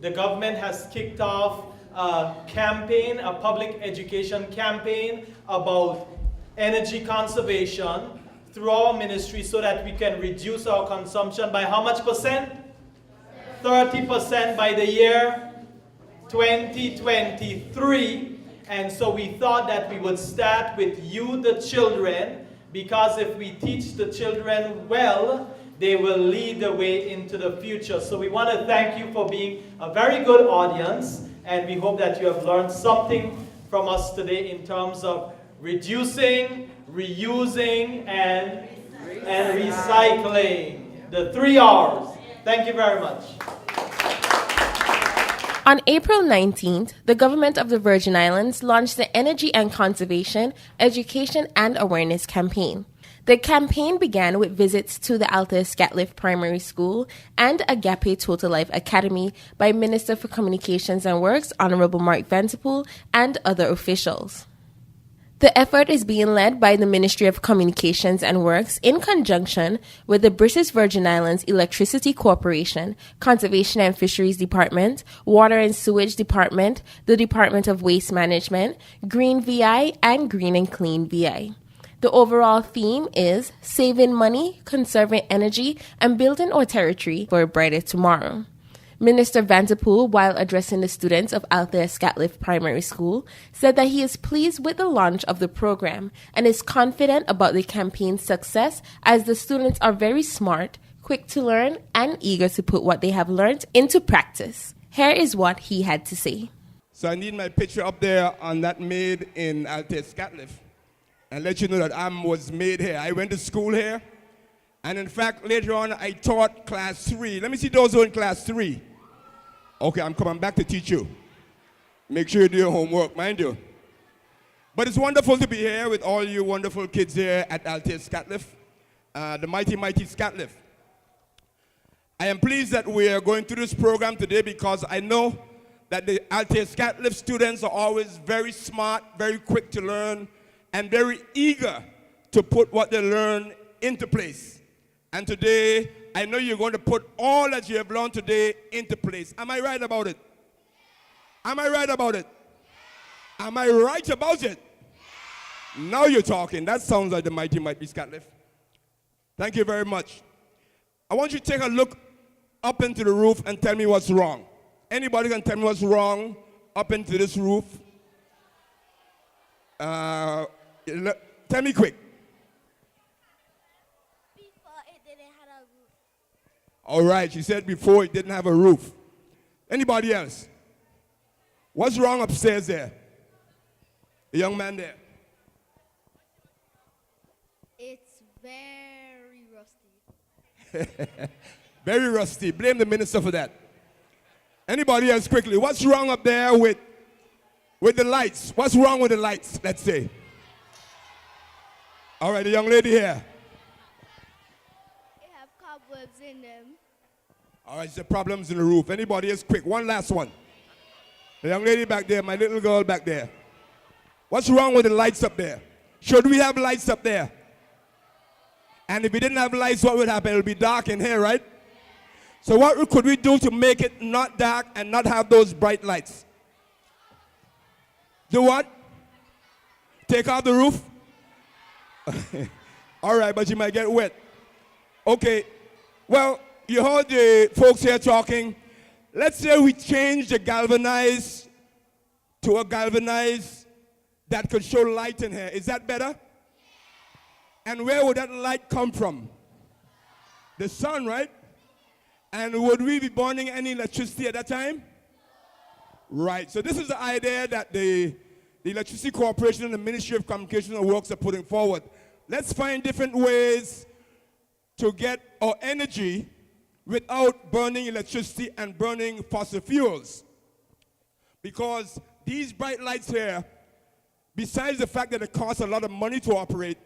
the government has kicked off a campaign, a public education campaign about energy conservation through our ministry so that we can reduce our consumption by how much percent? 30% by the year 2023. And so we thought that we would start with you, the children, because if we teach the children well, they will lead the way into the future. So we want to thank you for being a very good audience, and we hope that you have learned something from us today in terms of reducing, reusing, and recycling. The 3 R's. Thank you very much. On April 19th, the government of the Virgin Islands launched the Energy and Conservation, Education and Awareness campaign. The campaign began with visits to the Alta Scatliff Primary School and Agape Total Life Academy by Minister for Communications and Works, Honorable Mark Vanterpool, and other officials. The effort is being led by the Ministry of Communications and Works in conjunction with the British Virgin Islands Electricity Corporation, Conservation and Fisheries Department, Water and Sewage Department, the Department of Waste Management, Green VI, and Green and Clean VI. The overall theme is saving money, conserving energy, and building our territory for a brighter tomorrow. Minister Vanterpool, while addressing the students of Alta Scatliff Primary School, said that he is pleased with the launch of the program and is confident about the campaign's success as the students are very smart, quick to learn, and eager to put what they have learned into practice. Here is what he had to say. So I need my picture up there on that made in Alta Scatliff and let you know that I was made here. I went to school here, and in fact, later on, I taught class 3. Let me see those who are in class 3. Okay, I'm coming back to teach you. Make sure you do your homework, mind you. But it's wonderful to be here with all you wonderful kids here at Alta Scatliff, the mighty, mighty Scatliff. I am pleased that we are going through this program today because I know that the Alta Scatliff students are always very smart, very quick to learn, and very eager to put what they learn into place. And today, I know you're going to put all that you have learned today into place. Am I right about it? Am I right about it? Am I right about it? Now you're talking. That sounds like the mighty, mighty Scatliff. Thank you very much. I want you to take a look up into the roof and tell me what's wrong. Anybody can tell me what's wrong up into this roof? Tell me quick. All right, she said before it didn't have a roof. Anybody else? What's wrong upstairs there? The young man there. It's very rusty. Very rusty. Blame the minister for that. Anybody else quickly? What's wrong up there with the lights? What's wrong with the lights, let's say? All right, the young lady here. It have cobwebs in them. All right, the problems in the roof. Anybody else quick? One last one. The young lady back there, my little girl back there. What's wrong with the lights up there? Should we have lights up there? And if we didn't have lights, what would happen? It would be dark in here, right? So what could we do to make it not dark and not have those bright lights? Do what? Take off the roof? All right, but you might get wet. Okay, well, you heard the folks here talking. Let's say we change the galvanized to a galvanized that could show light in here. Is that better? And where would that light come from? The sun, right? And would we be burning any electricity at that time? Right, so this is the idea that the Electricity Corporation and the Ministry of Communications and Works are putting forward. Let's find different ways to get our energy without burning electricity and burning fossil fuels. Because these bright lights here, besides the fact that it costs a lot of money to operate,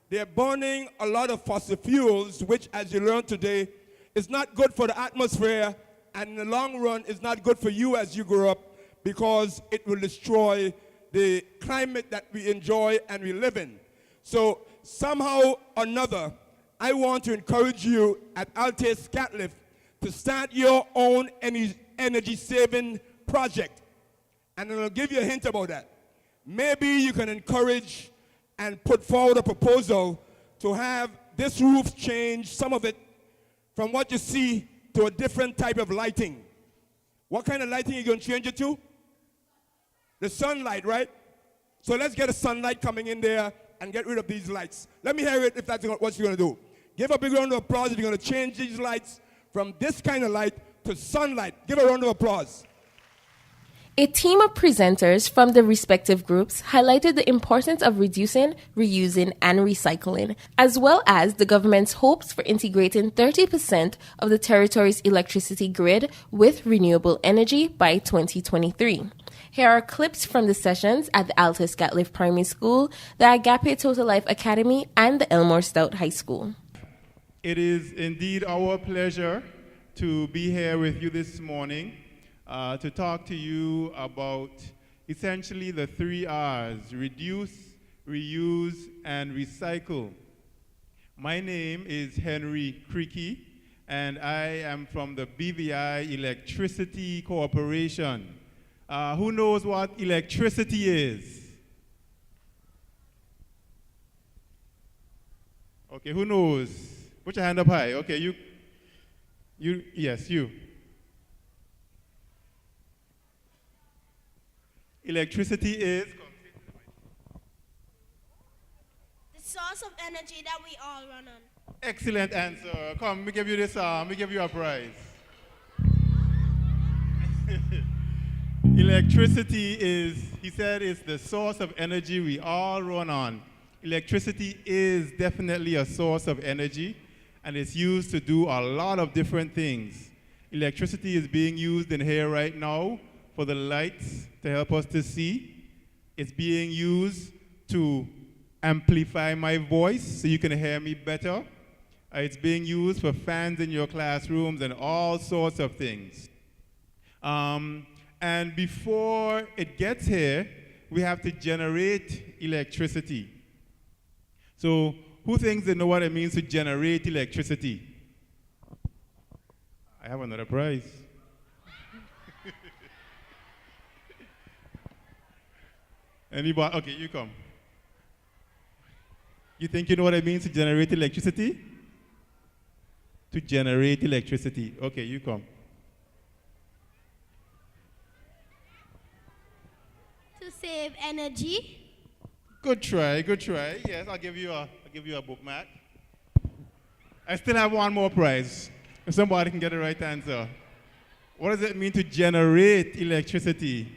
they're burning a lot of fossil fuels, which, as you learned today, is not good for the atmosphere, and in the long run is not good for you as you grow up, because it will destroy the climate that we enjoy and we live in. So somehow or another, I want to encourage you at Alta Scatliff to start your own energy saving project. And I'll give you a hint about that. Maybe you can encourage and put forward a proposal to have this roof change, some of it, from what you see to a different type of lighting. What kind of lighting are you going to change it to? The sunlight, right? So let's get a sunlight coming in there and get rid of these lights. Let me hear it if that's what you're going to do. Give a big round of applause if you're going to change these lights from this kind of light to sunlight. Give a round of applause. A team of presenters from the respective groups highlighted the importance of reducing, reusing, and recycling, as well as the government's hopes for integrating 30% of the territory's electricity grid with renewable energy by 2023. Here are clips from the sessions at the Altus Gatliff Primary School, the Agape Total Life Academy, and the Elmore Stout High School. It is indeed our pleasure to be here with you this morning to talk to you about essentially the 3 R's: reduce, reuse, and recycle. My name is Henry Creaky, and I am from the BVI Electricity Corporation. Who knows what electricity is? Okay, who knows? Put your hand up high. Okay, yes, you. Electricity is the source of energy that we all run on. excellent answer. Come, we give you this. We give you a prize. Electricity is, he said, is the source of energy we all run on. Electricity is definitely a source of energy, and it's used to do a lot of different things. Electricity is being used in here right now for the lights to help us to see. It's being used to amplify my voice so you can hear me better. It's being used for fans in your classrooms and all sorts of things. And before it gets here, we have to generate electricity. So who thinks they know what it means to generate electricity? I have another prize. Anybody? Okay, you come. You think you know what it means to generate electricity? To generate electricity. Okay, you come. To save energy. Good try, good try. Yes, I'll give you a bookmark. I still have one more prize. If somebody can get the right answer. What does it mean to generate electricity?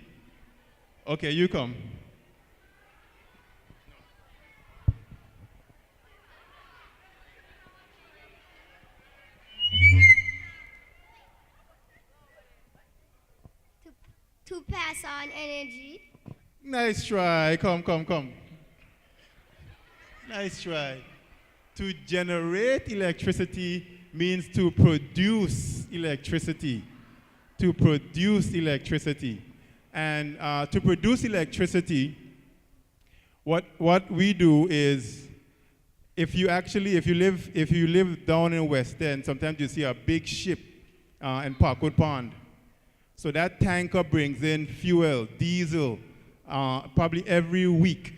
Okay, you come. To pass on energy. Nice try. Come. Nice try. To generate electricity means to produce electricity. To produce electricity. And to produce electricity, what we do is, if you live down in West End, sometimes you see a big ship in Parkwood Pond. So that tanker brings in fuel, diesel, probably every week.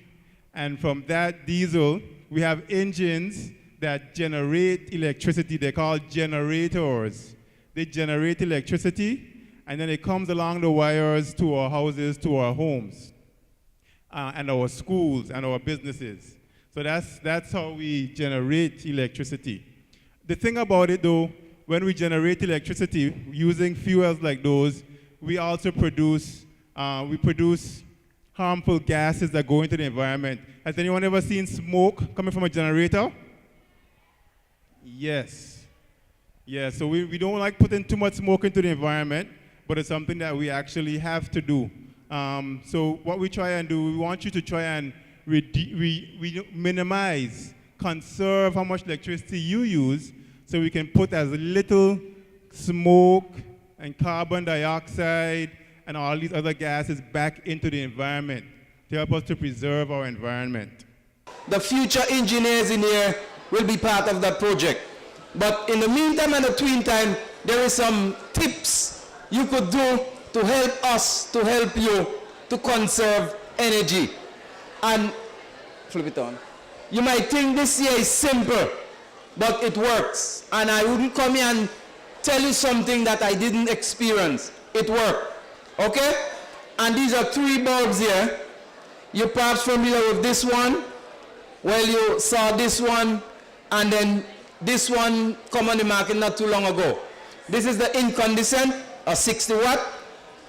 And from that diesel, we have engines that generate electricity. They're called generators. They generate electricity, and then it comes along the wires to our houses, to our homes, and our schools, and our businesses. So that's how we generate electricity. The thing about it, though, when we generate electricity using fuels like those, we also produce harmful gases that go into the environment. Has anyone ever seen smoke coming from a generator? Yes. Yeah, so we don't like putting too much smoke into the environment, but it's something that we actually have to do. So what we try and do, we want you to try and minimize, conserve how much electricity you use, so we can put as little smoke and carbon dioxide and all these other gases back into the environment to help us to preserve our environment. The future engineers in here will be part of that project. But in the meantime and the tween time, there is some tips you could do to help us, to help you to conserve energy? And flip it on. You might think this here is simple, but it works. And I wouldn't come here and tell you something that I didn't experience. It worked. Okay? And these are 3 bulbs here. You're perhaps familiar with this one. Well, you saw this one, and then this one come on the market not too long ago. This is the incandescent, a 60 watt.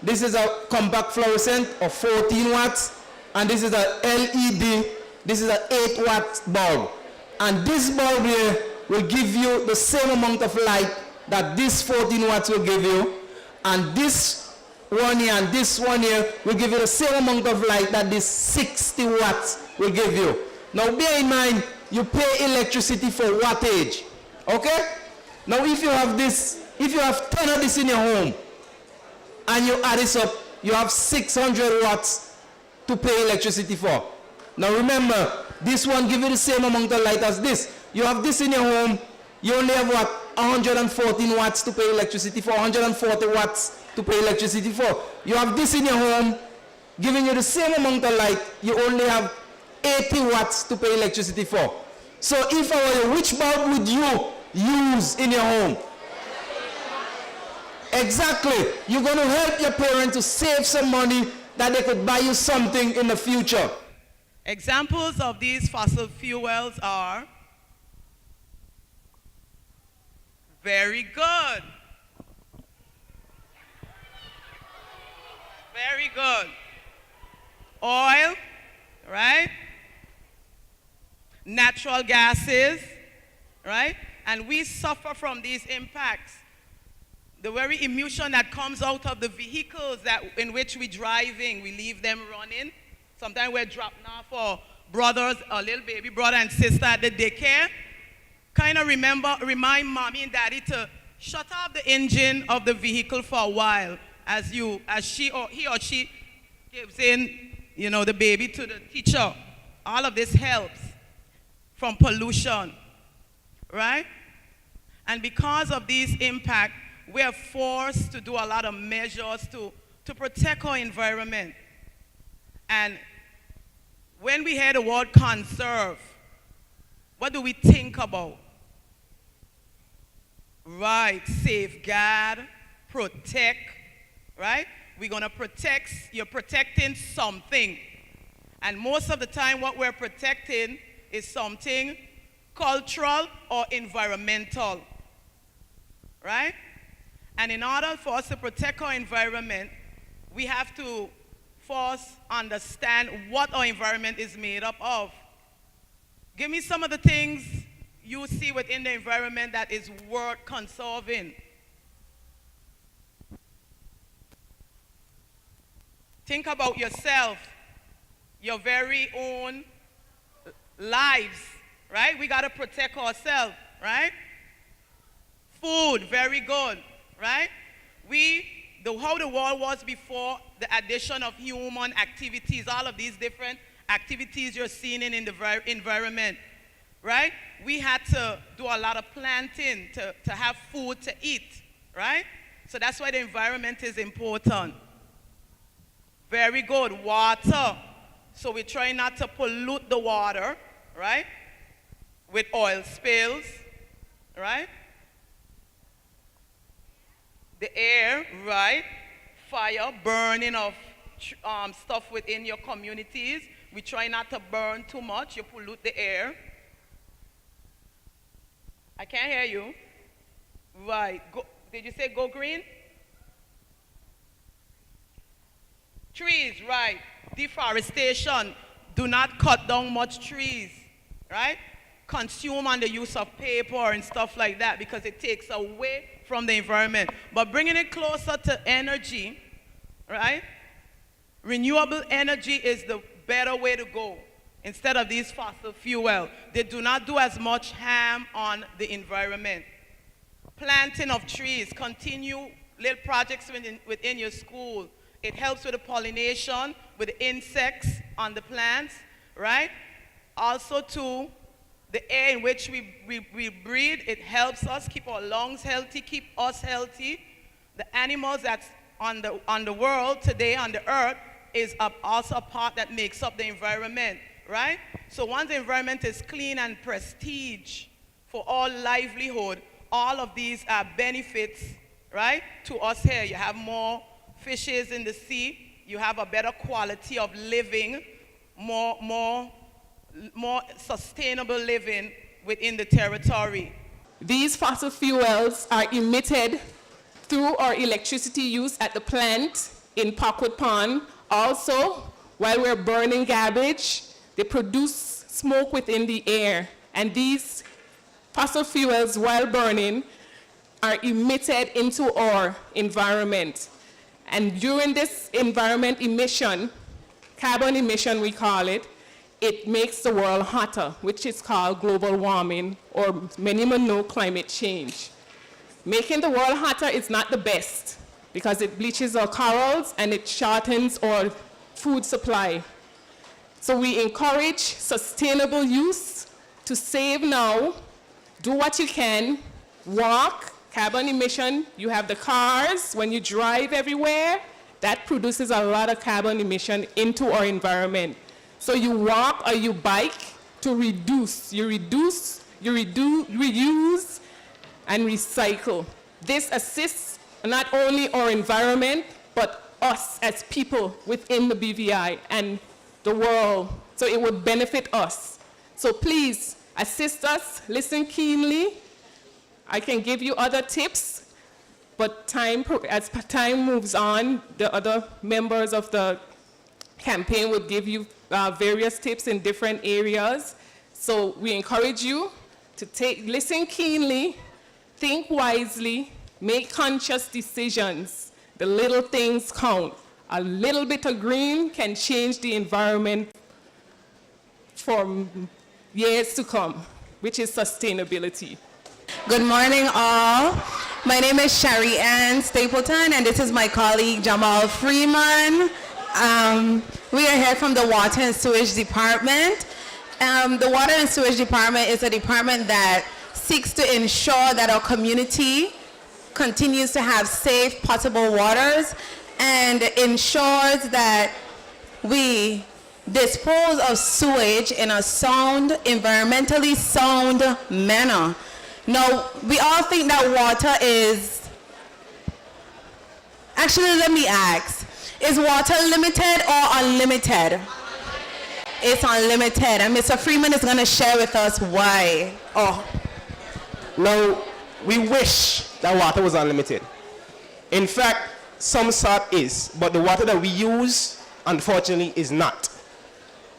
This is a compact fluorescent, of 14 watts. And this is a LED. This is an 8 watt bulb. And this bulb here will give you the same amount of light that this 14 watts will give you. And this one here and this one here will give you the same amount of light that this 60 watts will give you. Now bear in mind, you pay electricity for wattage. Okay? Now if you have this, if you have 10 of this in your home, and you add this up, you have 600 watts to pay electricity for. Now remember, this one gives you the same amount of light as this. You have this in your home, you only have what? 114 watts to pay electricity for, 140 watts to pay electricity for. You have this in your home, giving you the same amount of light, you only have 80 watts to pay electricity for. So if I were you, which bulb would you use in your home? Exactly. You're going to help your parents to save some money that they could buy you something in the future. Examples of these fossil fuels are very good. Very good. Oil, right? Natural gases, right? And we suffer from these impacts. The very emission that comes out of the vehicles that in which we're driving, we leave them running. Sometimes we're dropping off for brothers, a little baby brother and sister at the daycare. Kind of remind mommy and daddy to shut off the engine of the vehicle for a while as he or she gives in, the baby to the teacher. All of this helps from pollution, right? And because of these impacts, we are forced to do a lot of measures to protect our environment. And when we hear the word conserve, what do we think about? Right, safeguard, protect, right? We're going to protect, you're protecting something. And most of the time what we're protecting is something cultural or environmental, right? And in order for us to protect our environment, we have to first understand what our environment is made up of. Give me some of the things you see within the environment that is worth conserving. Think about yourself, your very own lives, right? We got to protect ourselves, right? Food, very good, right? How the world was before the addition of human activities, all of these different activities you're seeing in the environment, right? We had to do a lot of planting to have food to eat, right? So that's why the environment is important. Very good. Water. So we try not to pollute the water, right? With oil spills, right? The air, right? Fire, burning of stuff within your communities. We try not to burn too much. You pollute the air. I can't hear you. Right. Did you say go green? Trees, right. Deforestation. Do not cut down much trees, right? Consume on the use of paper and stuff like that because it takes away from the environment. But bringing it closer to energy, right? Renewable energy is the better way to go instead of these fossil fuel. They do not do as much harm on the environment. Planting of trees, continue little projects within your school. It helps with the pollination, with the insects on the plants, right? Also too, the air in which we breathe, it helps us keep our lungs healthy, keep us healthy. the animals that's on the world today, on the earth, is also a part that makes up the environment, right? So once the environment is clean and prestige for all livelihood, all of these are benefits, right, to us here. You have more fishes in the sea, you have a better quality of living, more sustainable living within the territory. These fossil fuels are emitted through our electricity use at the plant in Parkwood Pond. Also, while we're burning garbage, they produce smoke within the air. And these fossil fuels, while burning, are emitted into our environment. And during this environment emission, carbon emission we call it, it makes the world hotter, which is called global warming, or many may know climate change. Making the world hotter is not the best because it bleaches our corals and it shortens our food supply. So we encourage sustainable use to save now, do what you can, walk, carbon emission, you have the cars, when you drive everywhere, that produces a lot of carbon emission into our environment. So you walk or you bike to reduce. You reduce, reuse, and recycle. This assists not only our environment, but us as people within the BVI and the world. So it would benefit us. So please assist us, listen keenly. I can give you other tips, but as time moves on, the other members of the campaign will give you various tips in different areas. So we encourage you to listen keenly, think wisely, make conscious decisions. The little things count. A little bit of green can change the environment for years to come, which is sustainability. Good morning, all. My name is Sherry Ann Stapleton, and this is my colleague Jamal Freeman. We are here from the Water and Sewage Department. The Water and Sewage Department is a department that seeks to ensure that our community continues to have safe, potable waters and ensures that we dispose of sewage in a sound, environmentally sound manner. Now, we all think that water is, actually let me ask, is water limited or unlimited? It's unlimited, and Mr. Freeman is going to share with us why. Oh, now we wish that water was unlimited. In fact, some sort is, but the water that we use, unfortunately, is not.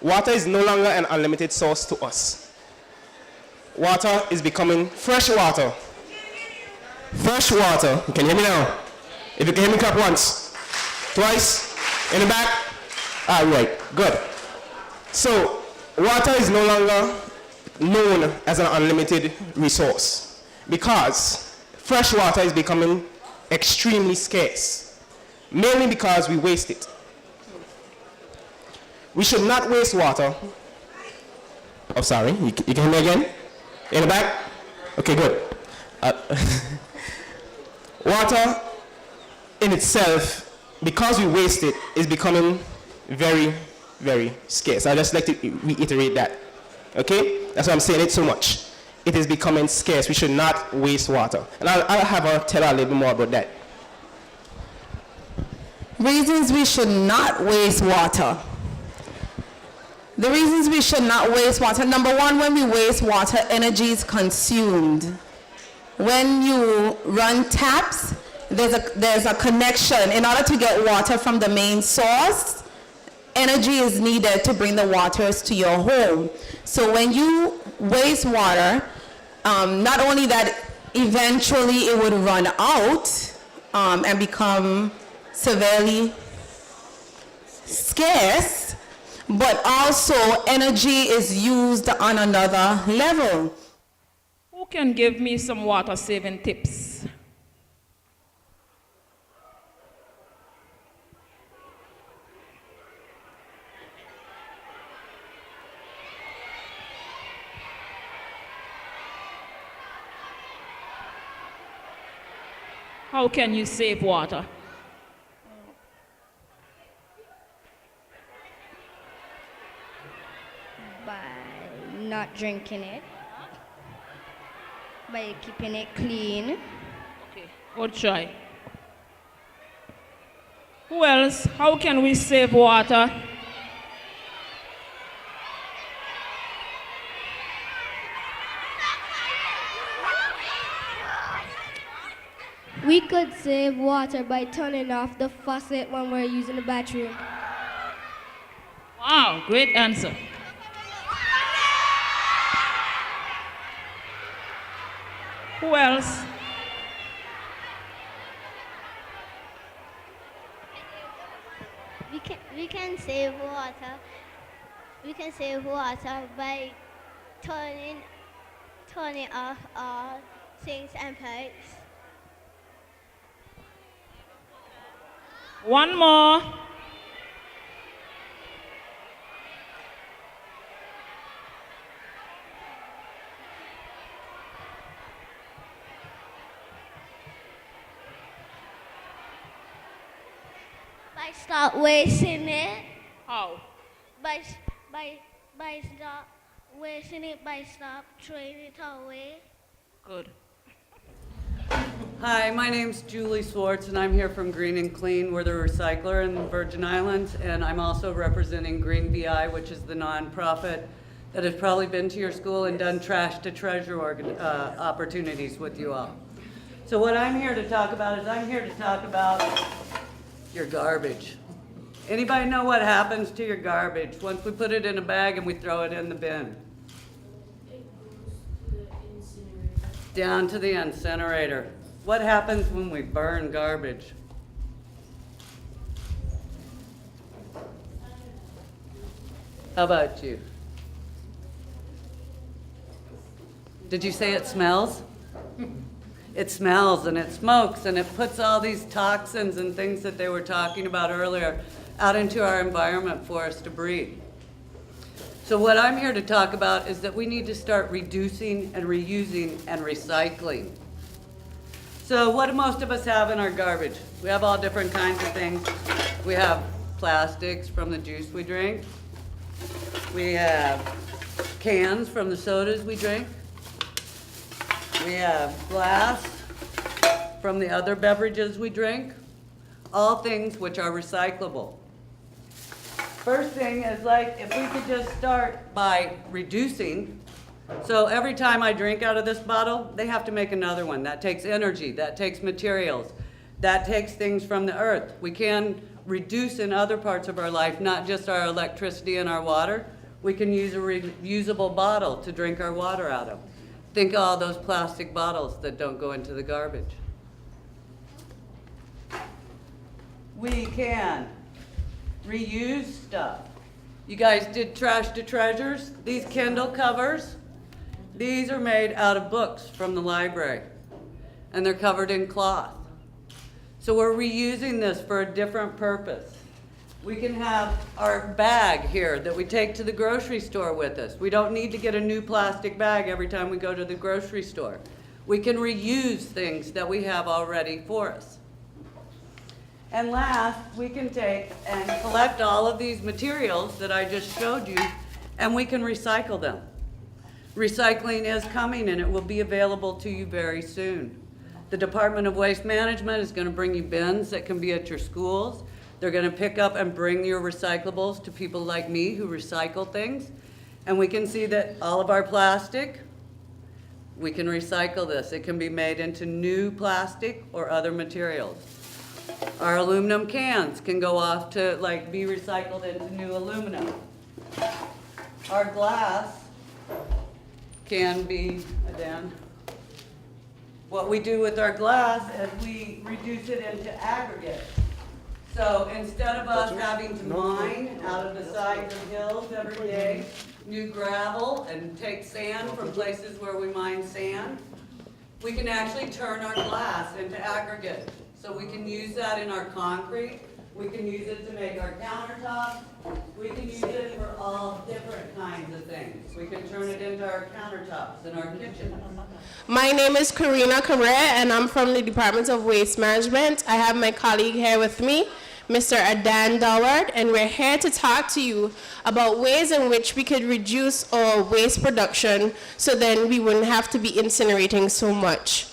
Water is no longer an unlimited source to us. Water is becoming fresh water. Fresh water. You can hear me now? If you can hear me, clap once. Twice. In the back. All right. Good. So, water is no longer known as an unlimited resource because fresh water is becoming extremely scarce, mainly because we waste it. We should not waste water. Oh, sorry. You can hear me again? In the back? Okay, good. Water in itself, because we waste it, is becoming very, very scarce. I'd just like to reiterate that. Okay? That's why I'm saying it so much. It is becoming scarce. We should not waste water. And I'll tell a little bit more about that. Reasons we should not waste water. The reasons we should not waste water. Number one, when we waste water, energy is consumed. When you run taps, there's a connection. In order to get water from the main source, energy is needed to bring the waters to your home. So when you waste water, not only that eventually it would run out and become severely scarce, but also energy is used on another level. Who can give me some water saving tips? How can you save water? By not drinking it, by keeping it clean. Okay, good try. Who else? How can we save water? We could save water by turning off the faucet when we're using the bathroom. Wow, great answer. Who else? We can save water. We can save water by turning off all sinks and pipes. One more. By stop wasting it. How? By stop wasting it. By stop throwing it away. Good. Hi, my name's Julie Swartz, and I'm here from Green and Clean. We're the recycler in the Virgin Islands, and I'm also representing Green BI, which is the nonprofit that has probably been to your school and done trash to treasure opportunities with you all. So what I'm here to talk about is I'm here to talk about your garbage. Anybody know what happens to your garbage once we put it in a bag and we throw it in the bin? Down to the incinerator. What happens when we burn garbage? How about you? Did you say it smells? It smells and it smokes and it puts all these toxins and things that they were talking about earlier out into our environment for us to breathe. So what I'm here to talk about is that we need to start reducing and reusing and recycling. So what do most of us have in our garbage? We have all different kinds of things. We have plastics from the juice we drink. We have cans from the sodas we drink. We have glass from the other beverages we drink. All things which are recyclable. First thing is, like, if we could just start by reducing. So every time I drink out of this bottle, they have to make another one. That takes energy, that takes materials, that takes things from the earth. We can reduce in other parts of our life, not just our electricity and our water. We can use a reusable bottle to drink our water out of. Think of all those plastic bottles that don't go into the garbage. We can reuse stuff. You guys did trash to treasures? These Kindle covers, these are made out of books from the library, and they're covered in cloth. So we're reusing this for a different purpose. We can have our bag here that we take to the grocery store with us. We don't need to get a new plastic bag every time we go to the grocery store. We can reuse things that we have already for us. And last, we can take and collect all of these materials that I just showed you, and we can recycle them. Recycling is coming, and it will be available to you very soon. The Department of Waste Management is going to bring you bins that can be at your schools. They're going to pick up and bring your recyclables to people like me who recycle things. And we can see that all of our plastic, we can recycle this. It can be made into new plastic or other materials. Our aluminum cans can go off to be recycled into new aluminum. Our glass can be, Dan, what we do with our glass is we reduce it into aggregate. So instead of us having to mine out of the sides of hills every day, new gravel and take sand from places where we mine sand, we can actually turn our glass into aggregate. So we can use that in our concrete, We can use it to make our countertops. We can use it for all different kinds of things. We can turn it into our countertops in our kitchen. My name is Karina Correa, and I'm from the Department of Waste Management. I have my colleague here with me, Mr. Adan Daward, and we're here to talk to you about ways in which we could reduce our waste production so then we wouldn't have to be incinerating so much.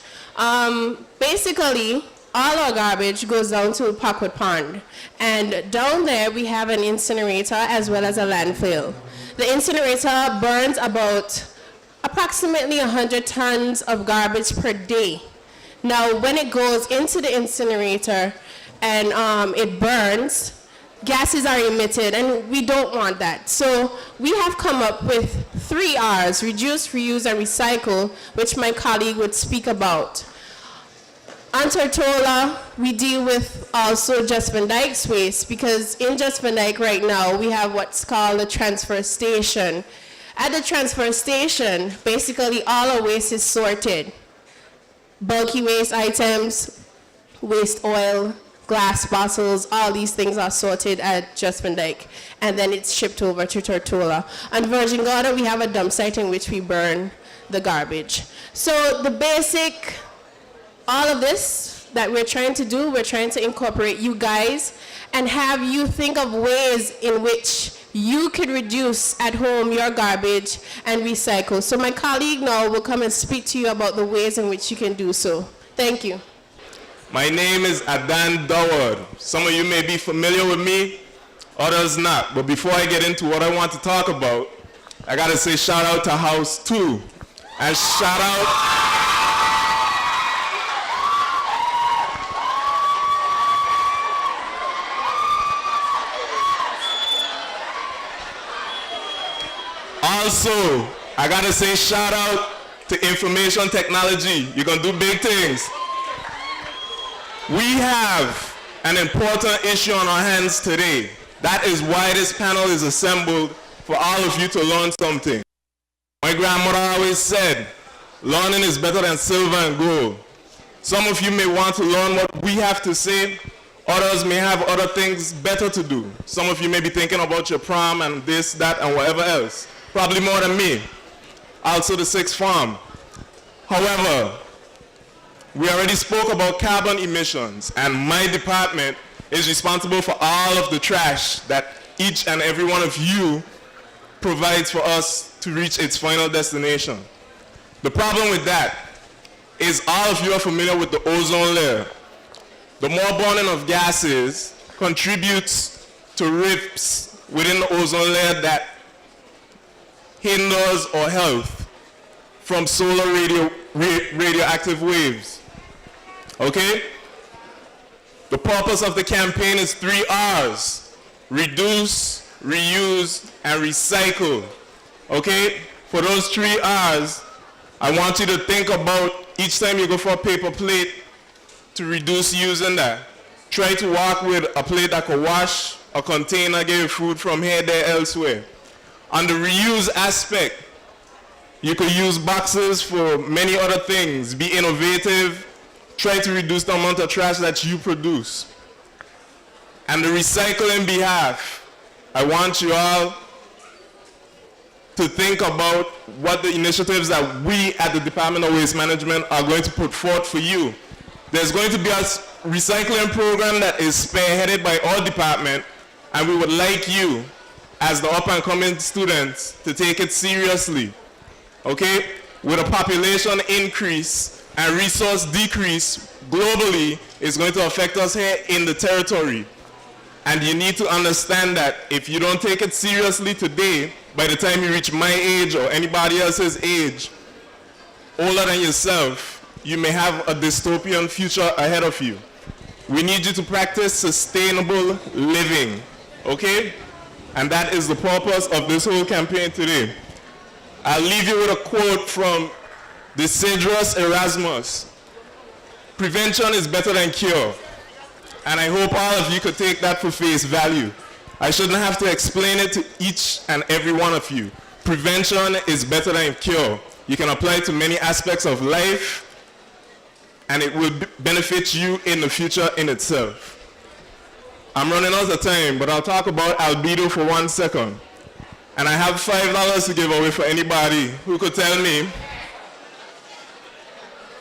Basically, all our garbage goes down to Packwood Pond, and down there we have an incinerator as well as a landfill. The incinerator burns about approximately 100 tons of garbage per day. Now, when it goes into the incinerator and it burns, gases are emitted, and we don't want that. So we have come up with 3 R's, reduce, reuse, and recycle, which my colleague would speak about. On Tortola, we deal with also Just Van Dyke's waste, because in Just Van Dyke right now, we have what's called a transfer station. At the transfer station, basically all our waste is sorted. Bulky waste items, waste oil, glass bottles, all these things are sorted at Just Van Dyke, and then it's shipped over to Tortola. On Virgin Gorda, we have a dump site in which we burn the garbage. So the basic, all of this that we're trying to do, we're trying to incorporate you guys and have you think of ways in which you could reduce at home your garbage and recycle. So my colleague now will come and speak to you about the ways in which you can do so. Thank you. My name is Adan Daward. Some of you may be familiar with me, others not. But before I get into what I want to talk about, I gotta say shout out to House 2. And shout out also, I gotta say shout out to information technology. You're gonna do big things. We have an important issue on our hands today. That is why this panel is assembled, for all of you to learn something. My grandmother always said, learning is better than silver and gold. Some of you may want to learn what we have to say. Others may have other things better to do. Some of you may be thinking about your prom and this, that, and whatever else. Probably more than me. Also the sixth farm. However, we already spoke about carbon emissions, and my department is responsible for all of the trash that each and every one of you provides for us to reach its final destination. The problem with that is all of you are familiar with the ozone layer. The more burning of gases contributes to rifts within the ozone layer that hinders our health from solar radioactive waves. Okay? The purpose of the campaign is 3 R's. Reduce, reuse, and recycle. Okay? For those 3 R's, I want you to think about each time you go for a paper plate to reduce using that. Try to walk with a plate that could wash, a container, get your food from here, there, elsewhere. On the reuse aspect, you could use boxes for many other things. Be innovative. Try to reduce the amount of trash that you produce. And the recycling behalf, I want you all to think about what the initiatives that we at the Department of Waste Management are going to put forth for you. There's going to be a recycling program that is spearheaded by our department, and we would like you, as the up-and-coming students, to take it seriously. Okay? With a population increase and resource decrease globally, is going to affect us here in the territory. And you need to understand that if you don't take it seriously today, by the time you reach my age or anybody else's age, older than yourself, you may have a dystopian future ahead of you. We need you to practice sustainable living. Okay? And that is the purpose of this whole campaign today. I'll leave you with a quote from Desiderius Erasmus. Prevention is better than cure. And I hope all of you could take that for face value. I shouldn't have to explain it to each and every one of you. Prevention is better than cure. You can apply it to many aspects of life, and it will benefit you in the future in itself. I'm running out of time, but I'll talk about albedo for 1 second. And I have $5 to give away for anybody who could tell me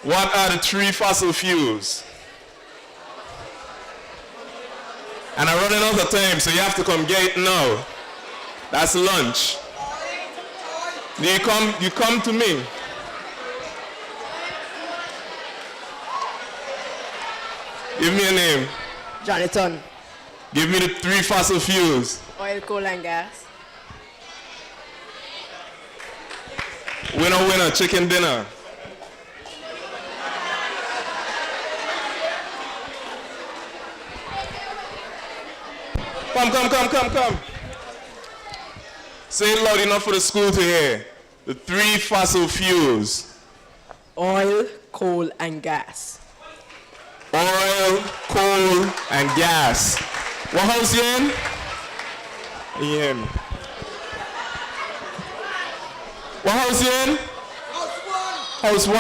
what are the 3 fossil fuels. And I'm running out of time, so you have to come get it now. That's lunch. You come to me. Give me a name. Jonathan. Give me the 3 fossil fuels. Oil, coal, and gas. Winner, winner, chicken dinner. Come. Say it loud enough for the school to hear. The 3 fossil fuels. Oil, coal, and gas. Oil, coal, and gas. What house you in? You hear me? What house you in? House 1. House 1?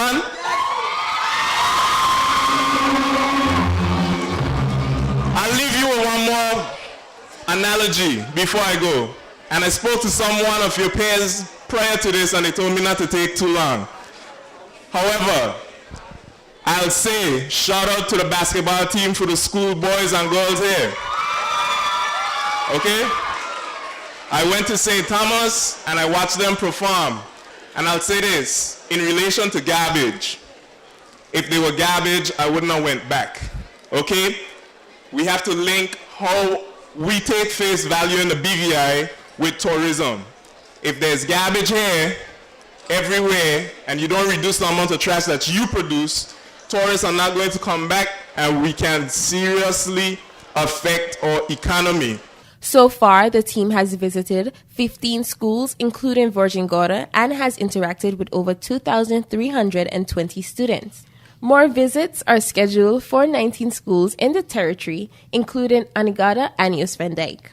I'll leave you with one more analogy before I go. And I spoke to someone of your peers prior to this, and they told me not to take too long. However, I'll say shout out to the basketball team for the school boys and girls here. Okay? I went to St. Thomas and I watched them perform. And I'll say this, in relation to garbage, if they were garbage, I wouldn't have went back. Okay? We have to link how we take face value in the BVI with tourism. If there's garbage here, everywhere, and you don't reduce the amount of trash that you produce, tourists are not going to come back, and we can seriously affect our economy. So far, the team has visited 15 schools, including Virgin Gorda, and has interacted with over 2,320 students. More visits are scheduled for 19 schools in the territory, including Anegada and East Van Dyke.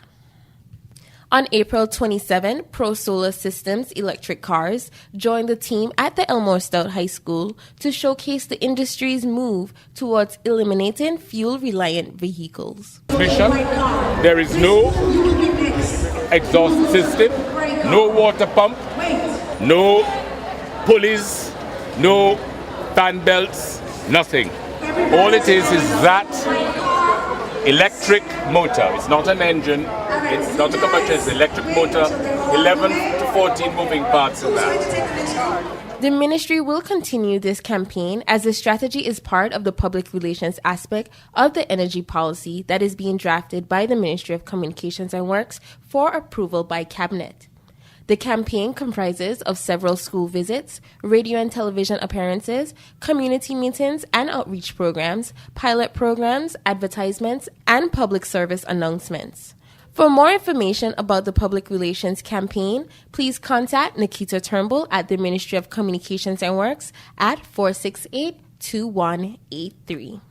On April 27, Pro Solar Systems electric cars joined the team at the Elmore Stout High School to showcase the industry's move towards eliminating fuel-reliant vehicles. Mission, there is no exhaust system, no water pump, no pulleys, no fan belts, nothing. All it is that electric motor. It's not an engine, it's not a combustion, it's an electric motor, 11 to 14 moving parts in that. The ministry will continue this campaign as the strategy is part of the public relations aspect of the energy policy that is being drafted by the Ministry of Communications and Works for approval by Cabinet. The campaign comprises of several school visits, radio and television appearances, community meetings and outreach programs, pilot programs, advertisements, and public service announcements. For more information about the public relations campaign, please contact Nikita Turnbull at the Ministry of Communications and Works at 468-2183.